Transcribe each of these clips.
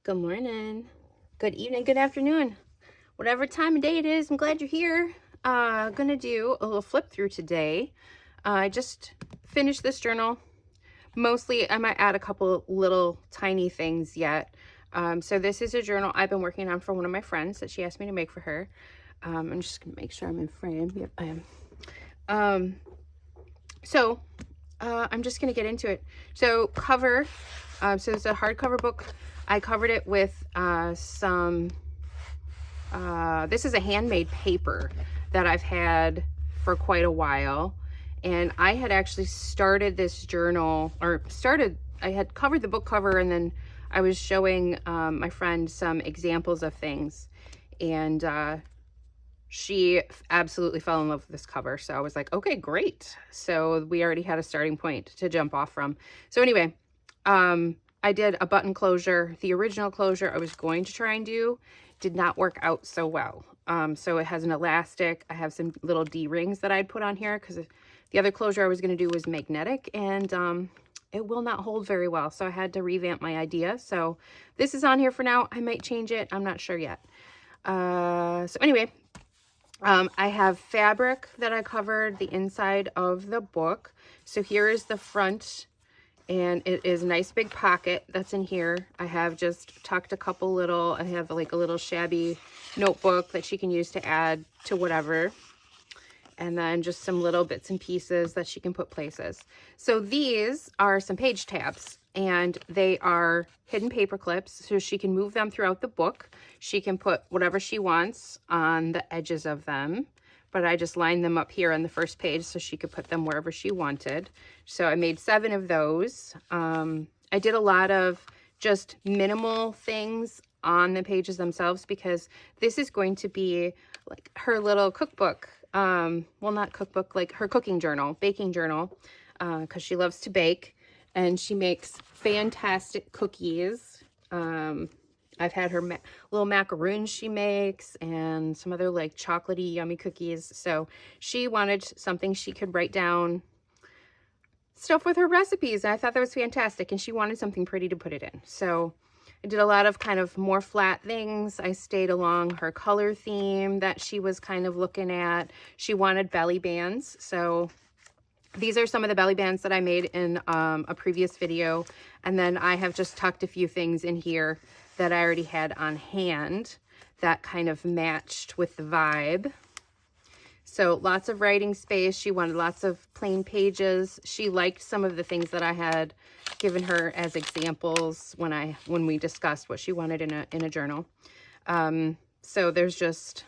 Good morning, good evening, good afternoon, whatever time of day it is. I'm glad you're here. Gonna do a little flip through today. I just finished this journal. Mostly I might add a couple little tiny things yet. So this is a journal I've been working on for one of my friends that she asked me to make for her. I'm just gonna make sure I'm in frame. Yep, I am. I'm just gonna get into it. So cover, so it's a hardcover book. I covered it with this is a handmade paper that I've had for quite a while. And I had actually started this journal, I had covered the book cover, and then I was showing my friend some examples of things. And she absolutely fell in love with this cover. So I was like, okay, great. So we already had a starting point to jump off from. So anyway, I did a button closure. The original closure I was going to try and do did not work out so well. So it has an elastic. I have some little D-rings that I'd put on here because the other closure I was going to do was magnetic, and it will not hold very well. So I had to revamp my idea. So this is on here for now. I might change it. I'm not sure yet. So anyway, I have fabric that I covered the inside of the book. So here is the front, and it is a nice big pocket that's in here. I have just tucked a couple little, I have like a little shabby notebook that she can use to add to whatever. And then just some little bits and pieces that she can put places. So these are some page tabs, and they are hidden paper clips, so she can move them throughout the book. She can put whatever she wants on the edges of them, but I just lined them up here on the first page so she could put them wherever she wanted. So I made 7 of those. I did a lot of just minimal things on the pages themselves because this is going to be like her little cookbook. Well, not cookbook, like her cooking journal, baking journal, because she loves to bake, and she makes fantastic cookies. I've had her little macaroons she makes and some other like chocolatey yummy cookies. So she wanted something she could write down stuff with her recipes, and I thought that was fantastic, and she wanted something pretty to put it in. So I did a lot of kind of more flat things. I stayed along her color theme that she was kind of looking at. She wanted belly bands. So these are some of the belly bands that I made in a previous video. And then I have just tucked a few things in here that I already had on hand that kind of matched with the vibe. So lots of writing space. She wanted lots of plain pages. She liked some of the things that I had given her as examples when we discussed what she wanted in a journal. So there's just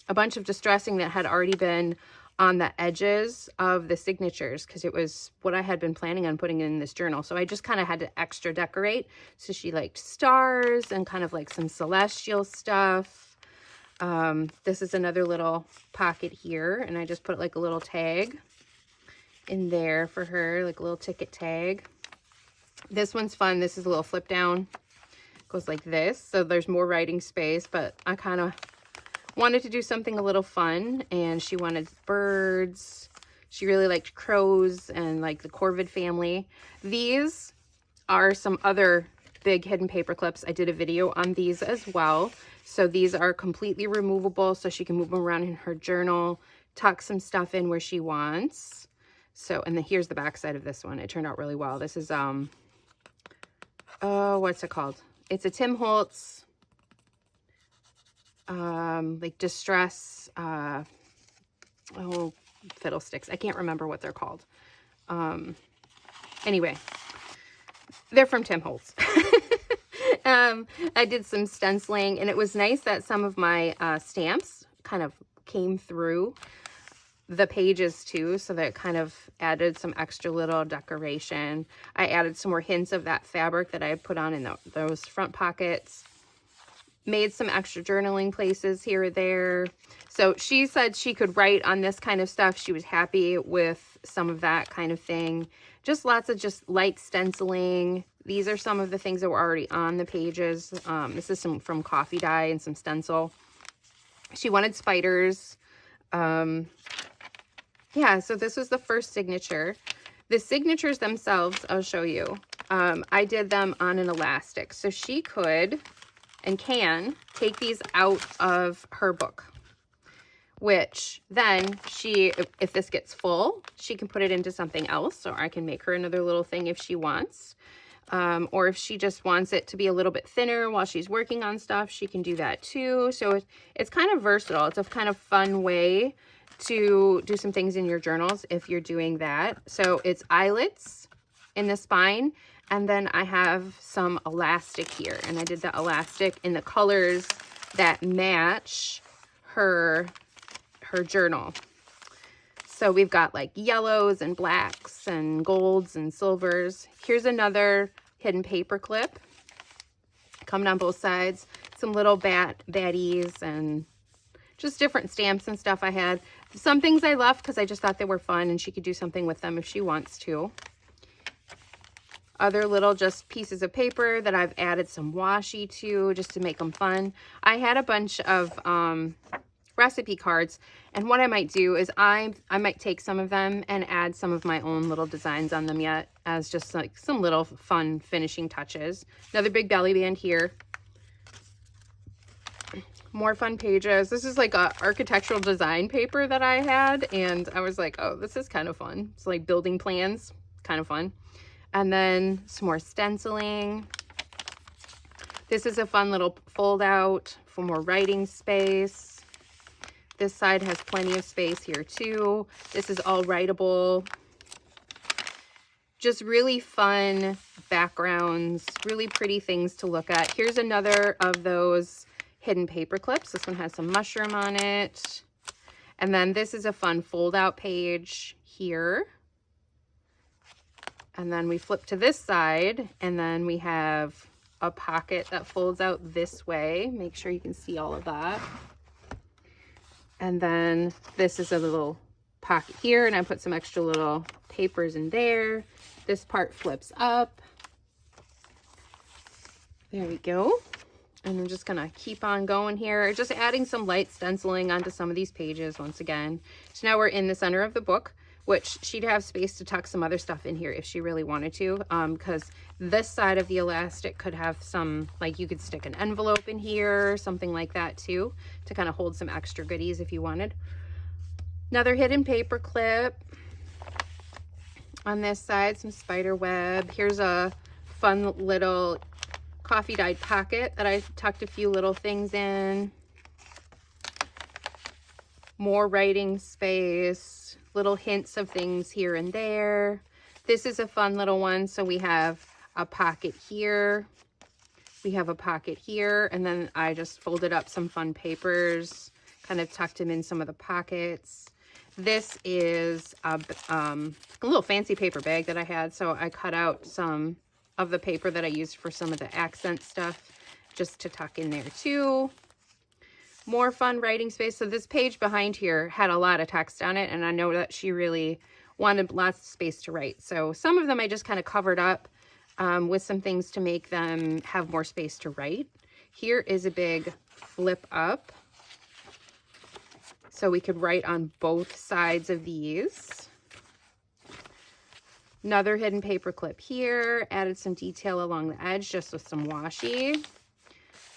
a bunch of distressing that had already been on the edges of the signatures because it was what I had been planning on putting in this journal. So I just kind of had to extra decorate. So she liked stars and kind of like some celestial stuff. This is another little pocket here, and I just put like a little tag in there for her, like a little ticket tag. This one's fun. This is a little flip down. It goes like this, so there's more writing space, but I kind of wanted to do something a little fun, and she wanted birds. She really liked crows and like the corvid family. These are some other big hidden paper clips. I did a video on these as well. So these are completely removable, so she can move them around in her journal, tuck some stuff in where she wants. So, and then here's the back side of this one. It turned out really well. This is, what's it called? It's a Tim Holtz, like distress, fiddlesticks. I can't remember what they're called. Anyway, they're from Tim Holtz. I did some stenciling, and it was nice that some of my stamps kind of came through the pages too, so that kind of added some extra little decoration. I added some more hints of that fabric that I had put on in those front pockets. Made some extra journaling places here or there. So she said she could write on this kind of stuff. She was happy with some of that kind of thing. Just lots of just light stenciling. These are some of the things that were already on the pages. This is some from coffee dye and some stencil. She wanted spiders. Yeah, so this was the first signature. The signatures themselves, I'll show you. I did them on an elastic. So she could and can take these out of her book, which then if this gets full, she can put it into something else, or I can make her another little thing if she wants. Or if she just wants it to be a little bit thinner while she's working on stuff, she can do that too. So it's kind of versatile. It's a kind of fun way to do some things in your journals if you're doing that. So it's eyelets in the spine, and then I have some elastic here, and I did the elastic in the colors that match her journal. So we've got like yellows and blacks and golds and silvers. Here's another hidden paper clip coming on both sides. Some little baddies and just different stamps and stuff I had. Some things I left because I just thought they were fun and she could do something with them if she wants to. Other little just pieces of paper that I've added some washi to just to make them fun. I had a bunch of recipe cards, and what I might do is I might take some of them and add some of my own little designs on them yet as just like some little fun finishing touches. Another big belly band here. More fun pages. This is like a architectural design paper that I had, and I was like, oh, this is kind of fun. It's like building plans, kind of fun. And then some more stenciling. This is a fun little fold out for more writing space. This side has plenty of space here too. This is all writable. Just really fun backgrounds, really pretty things to look at. Here's another of those hidden paper clips. This one has some mushroom on it. And then this is a fun fold out page here. And then we flip to this side, and then we have a pocket that folds out this way. Make sure you can see all of that. And then this is a little pocket here, and I put some extra little papers in there. This part flips up. There we go. And I'm just gonna keep on going here, just adding some light stenciling onto some of these pages once again. So now we're in the center of the book, which she'd have space to tuck some other stuff in here if she really wanted to, because this side of the elastic could have some, like you could stick an envelope in here, something like that too, to kind of hold some extra goodies if you wanted. Another hidden paper clip. On this side, some spider web. Here's a fun little coffee dyed pocket that I tucked a few little things in. More writing space, little hints of things here and there. This is a fun little one. So we have a pocket here. We have a pocket here, and then I just folded up some fun papers, kind of tucked them in some of the pockets. This is a little fancy paper bag that I had, so I cut out some of the paper that I used for some of the accent stuff just to tuck in there too. More fun writing space. So this page behind here had a lot of text on it, and I know that she really wanted lots of space to write. So some of them I just kind of covered up with some things to make them have more space to write. Here is a big flip up, so we could write on both sides of these. Another hidden paper clip here, added some detail along the edge just with some washi.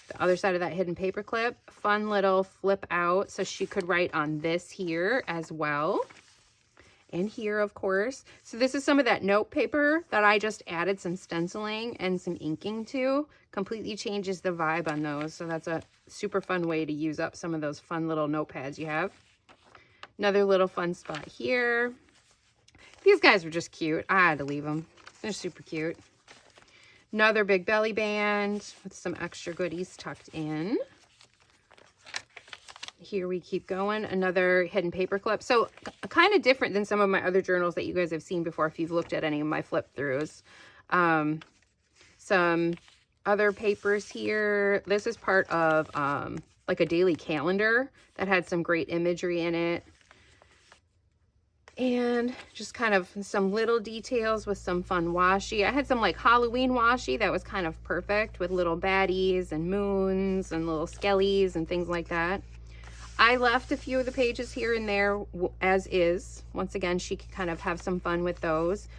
The other side of that hidden paper clip, fun little flip out, so she could write on this here as well. And here, of course. So this is some of that note paper that I just added some stenciling and some inking to. Completely changes the vibe on those. So that's a super fun way to use up some of those fun little notepads you have. Another little fun spot here. These guys were just cute. I had to leave them. They're super cute. Another big belly band with some extra goodies tucked in. Here we keep going. Another hidden paper clip. So kind of different than some of my other journals that you guys have seen before if you've looked at any of my flip throughs. Some other papers here. This is part of like a daily calendar that had some great imagery in it. And just kind of some little details with some fun washi. I had some like Halloween washi that was kind of perfect with little baddies and moons and little skellies and things like that. I left a few of the pages here and there as is. Once again, she could kind of have some fun with those.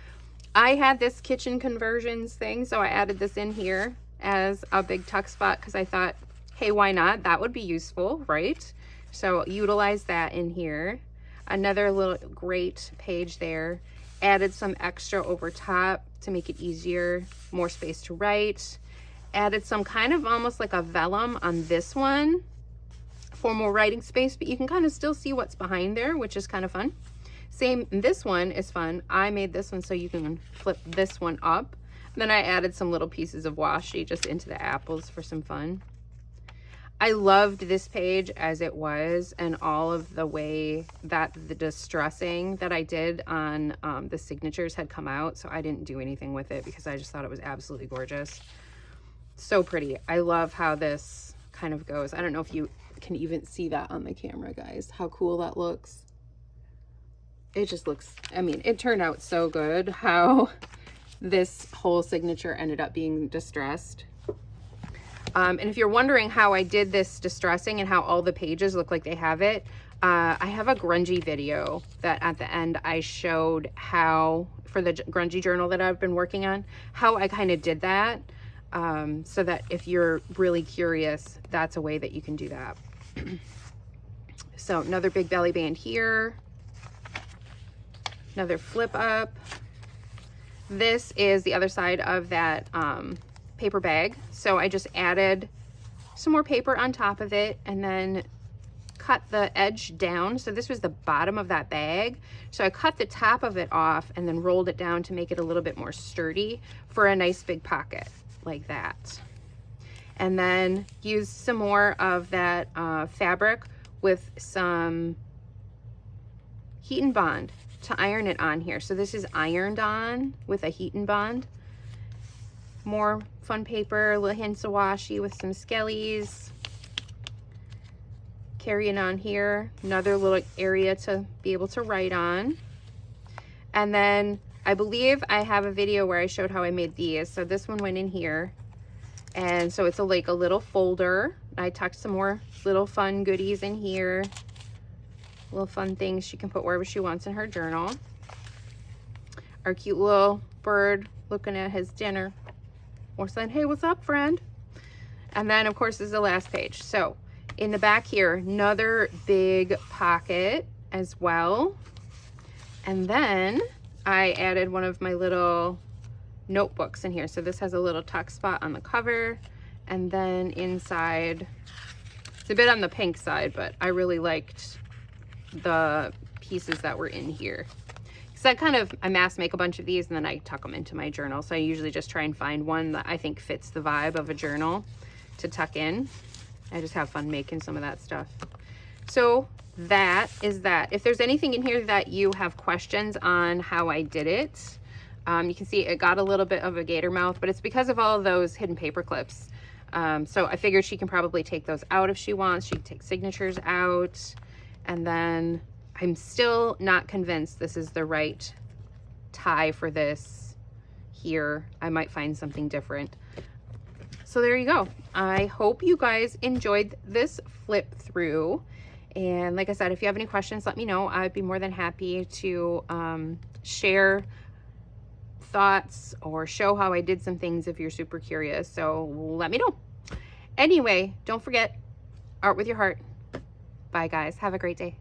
I had this kitchen conversions thing, so I added this in here as a big tuck spot because I thought, hey, why not? That would be useful, right? So utilize that in here. Another little great page there. Added some extra over top to make it easier, more space to write. Added some kind of almost like a vellum on this one for more writing space, but you can kind of still see what's behind there, which is kind of fun. Same, this one is fun. I made this one so you can flip this one up. Then I added some little pieces of washi just into the apples for some fun. I loved this page as it was, and all of the way that the distressing that I did on the signatures had come out, so I didn't do anything with it because I just thought it was absolutely gorgeous. So pretty. I love how this kind of goes. I don't know if you can even see that on the camera, guys, how cool that looks. It just looks, I mean, it turned out so good how this whole signature ended up being distressed. And if you're wondering how I did this distressing and how all the pages look like they have it, I have a grungy video that at the end I showed how, for the grungy journal that I've been working on, how I kind of did that. So that if you're really curious, that's a way that you can do that. So another big belly band here. Another flip up. This is the other side of that paper bag. So I just added some more paper on top of it and then cut the edge down. So this was the bottom of that bag. So I cut the top of it off and then rolled it down to make it a little bit more sturdy for a nice big pocket like that. And then use some more of that fabric with some heat and bond to iron it on here. So this is ironed on with a heat and bond. More fun paper, little hints of washi with some skellies. Carrying on here, another little area to be able to write on. And then I believe I have a video where I showed how I made these. So this one went in here. And so it's like a little folder. I tucked some more little fun goodies in here. Little fun things she can put wherever she wants in her journal. Our cute little bird looking at his dinner or saying, hey, what's up, friend? And then of course is the last page. So in the back here, another big pocket as well. And then I added one of my little notebooks in here. So this has a little tuck spot on the cover, and then inside, it's a bit on the pink side, but I really liked the pieces that were in here. So I mass make a bunch of these and then I tuck them into my journal. So I usually just try and find one that I think fits the vibe of a journal to tuck in. I just have fun making some of that stuff. So that is that. If there's anything in here that you have questions on how I did it, you can see it got a little bit of a gator mouth, but it's because of all of those hidden paper clips. So I figured she can probably take those out if she wants. She can take signatures out. And then I'm still not convinced this is the right tie for this here. I might find something different. So there you go. I hope you guys enjoyed this flip through. And like I said, if you have any questions, let me know. I'd be more than happy to share thoughts or show how I did some things if you're super curious. So let me know. Anyway, don't forget, art with your heart. Bye guys. Have a great day.